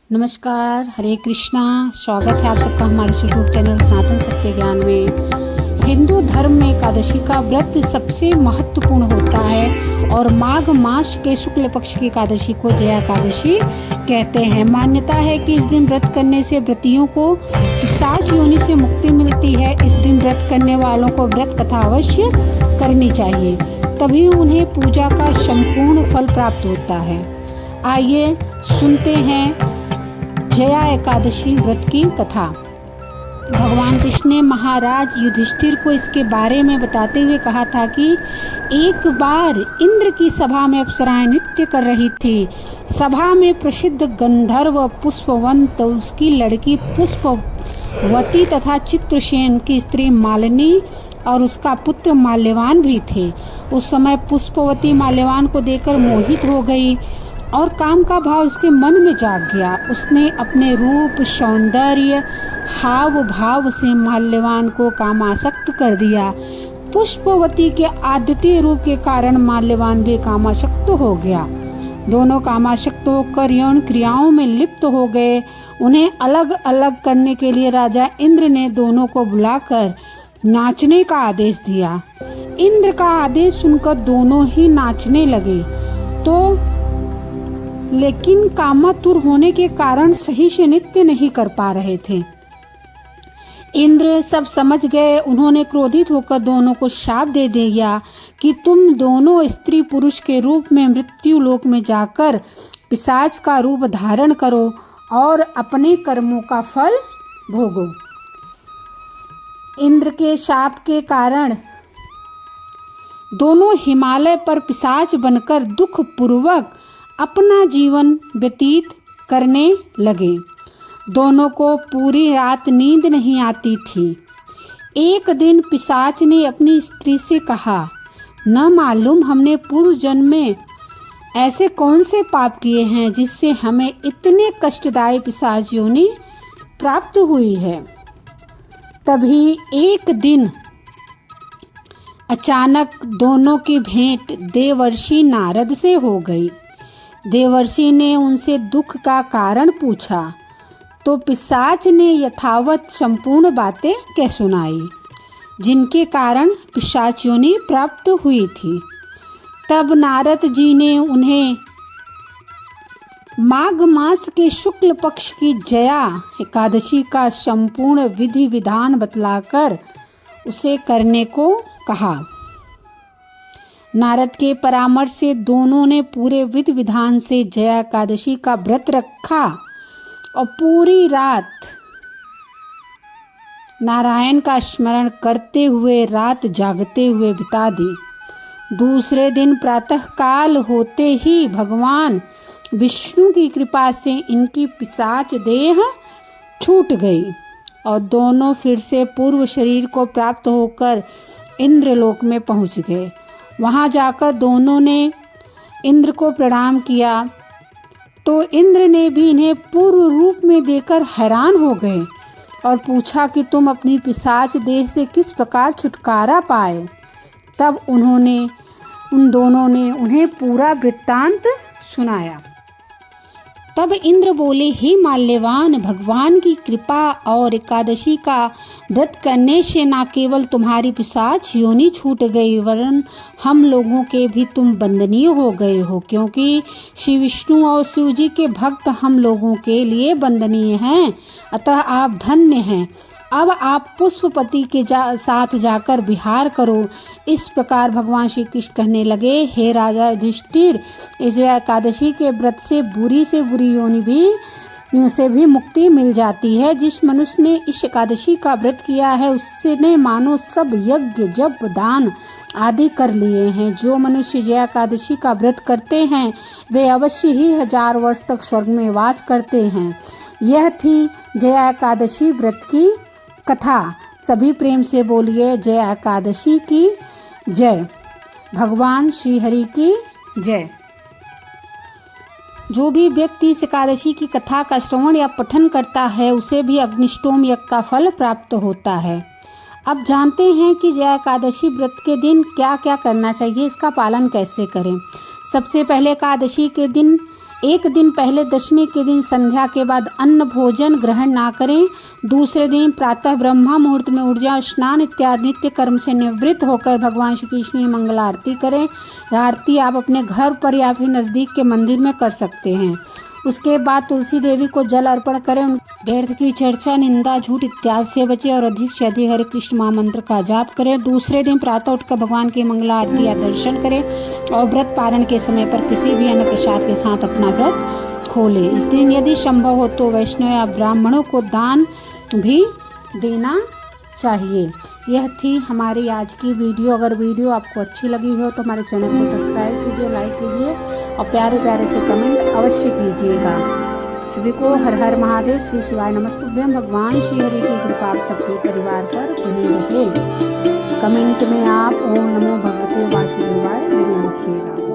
नमस्कार, हरे कृष्णा। स्वागत है आप सबका हमारे यूट्यूब चैनल सनातन सत्य ज्ञान में। हिंदू धर्म में एकादशी का व्रत सबसे महत्वपूर्ण होता है और माघ मास के शुक्ल पक्ष की एकादशी को जया एकादशी कहते हैं। मान्यता है कि इस दिन व्रत करने से व्रतियों को पिशाच योनि से मुक्ति मिलती है। इस दिन व्रत करने वालों को व्रत कथा अवश्य करनी चाहिए, तभी उन्हें पूजा का संपूर्ण फल प्राप्त होता है। आइए सुनते हैं जया एकादशी व्रत की कथा। भगवान कृष्ण ने महाराज युधिष्ठिर को इसके बारे में बताते हुए कहा था कि एक बार इंद्र की सभा में अप्सराएं नृत्य कर रही थी। सभा में प्रसिद्ध गंधर्व पुष्पवंत, उसकी लड़की पुष्पवती तथा चित्रसेन की स्त्री मालिनी और उसका पुत्र माल्यवान भी थे। उस समय पुष्पवती माल्यवान को देखकर मोहित हो गई और काम का भाव उसके मन में जाग गया। उसने अपने रूप, सौंदर्य, हाव भाव से माल्यवान को कामासक्त कर दिया। पुष्पवती के अद्वितीय रूप के कारण माल्यवान भी कामासक्त हो गया। दोनों कामासक्त होकर यौन क्रियाओं में लिप्त हो गए। उन्हें अलग अलग करने के लिए राजा इंद्र ने दोनों को बुलाकर नाचने का आदेश दिया। इंद्र का आदेश सुनकर दोनों ही नाचने लगे, तो लेकिन कामातुर होने के कारण सही से नृत्य नहीं कर पा रहे थे। इंद्र सब समझ गए। उन्होंने क्रोधित होकर दोनों को शाप दे दिया कि तुम दोनों स्त्री पुरुष के रूप में मृत्यु लोक में जाकर पिशाच का रूप धारण करो और अपने कर्मों का फल भोगो। इंद्र के शाप के कारण दोनों हिमालय पर पिशाच बनकर दुख पूर्वक अपना जीवन व्यतीत करने लगे। दोनों को पूरी रात नींद नहीं आती थी। एक दिन पिशाच ने अपनी स्त्री से कहा, न मालूम हमने पूर्व जन्म में ऐसे कौन से पाप किए हैं जिससे हमें इतने कष्टदायी पिशाच योनि प्राप्त हुई है। तभी एक दिन अचानक दोनों की भेंट देवर्षि नारद से हो गई। देवर्षि ने उनसे दुख का कारण पूछा तो पिशाच ने यथावत संपूर्ण बातें कह सुनाई, जिनके कारण पिशाच योनि प्राप्त हुई थी। तब नारद जी ने उन्हें माघ मास के शुक्ल पक्ष की जया एकादशी का संपूर्ण विधि विधान बतलाकर उसे करने को कहा। नारद के परामर्श से दोनों ने पूरे विधि विधान से जया एकादशी का व्रत रखा और पूरी रात नारायण का स्मरण करते हुए रात जागते हुए बिता दी। दूसरे दिन प्रातः काल होते ही भगवान विष्णु की कृपा से इनकी पिशाच देह छूट गई और दोनों फिर से पूर्व शरीर को प्राप्त होकर इंद्रलोक में पहुंच गए। वहां जाकर दोनों ने इंद्र को प्रणाम किया तो इंद्र ने भी इन्हें पूर्व रूप में देखकर हैरान हो गए और पूछा कि तुम अपनी पिशाच देह से किस प्रकार छुटकारा पाए। तब उन दोनों ने उन्हें पूरा वृत्तांत सुनाया। तब इंद्र बोले, हे माल्यवान, भगवान की कृपा और एकादशी का व्रत करने से न केवल तुम्हारी पिशाच योनि छूट गई वरन हम लोगों के भी तुम वंदनीय हो गए हो, क्योंकि श्री विष्णु और शिव जी के भक्त हम लोगों के लिए वंदनीय हैं। अतः आप धन्य हैं। अब आप पुष्पपति के साथ जाकर विहार करो। इस प्रकार भगवान श्री कृष्ण कहने लगे, हे राजा युधिष्ठिर, इस एकादशी के व्रत से बुरी योनि से भी मुक्ति मिल जाती है। जिस मनुष्य ने इस एकादशी का व्रत किया है उसने मानो सब यज्ञ जप दान आदि कर लिए हैं। जो मनुष्य जया एकादशी का व्रत करते हैं वे अवश्य ही 1000 वर्ष तक स्वर्ग में वास करते हैं। यह थी जया एकादशी व्रत की कथा। सभी प्रेम से बोलिए जय एकादशी की जय। भगवान श्री हरि की जय। जो भी व्यक्ति इस एकादशी की कथा का श्रवण या पठन करता है उसे भी अग्निष्टोम यज्ञ का फल प्राप्त होता है। अब जानते हैं कि जया एकादशी व्रत के दिन क्या क्या करना चाहिए, इसका पालन कैसे करें। सबसे पहले एकादशी के दिन एक दिन पहले दशमी के दिन संध्या के बाद अन्न भोजन ग्रहण ना करें। दूसरे दिन प्रातः ब्रह्मा मुहूर्त में उठ जाओ, स्नान इत्यादि नित्य कर्म से निवृत्त होकर भगवान श्री कृष्ण की मंगल आरती करें। यह आरती आप अपने घर पर या फिर नज़दीक के मंदिर में कर सकते हैं। उसके बाद तुलसी देवी को जल अर्पण करें। व्यर्थ की चर्चा, निंदा, झूठ इत्यादि से बचें और अधिक से अधिक हरे कृष्ण महामंत्र का जाप करें। दूसरे दिन प्रातः उठकर भगवान की मंगला आरती या दर्शन करें और व्रत पारण के समय पर किसी भी अन्न प्रसाद के साथ अपना व्रत खोलें। इस दिन यदि संभव हो तो वैष्णव या ब्राह्मणों को दान भी देना चाहिए। यह थी हमारी आज की वीडियो। अगर वीडियो आपको अच्छी लगी हो तो हमारे चैनल को सब्सक्राइब कीजिए, लाइक कीजिए और प्यारे प्यारे से कमेंट अवश्य कीजिएगा। सभी को हर हर महादेव, श्री शिवाय नमस्तुभ्यं। भगवान श्री हरि की कृपा आप सबके परिवार पर बनी रहे। कमेंट में आप ओम नमो भगवते वासुदेवाय जरूर लिखिएगा।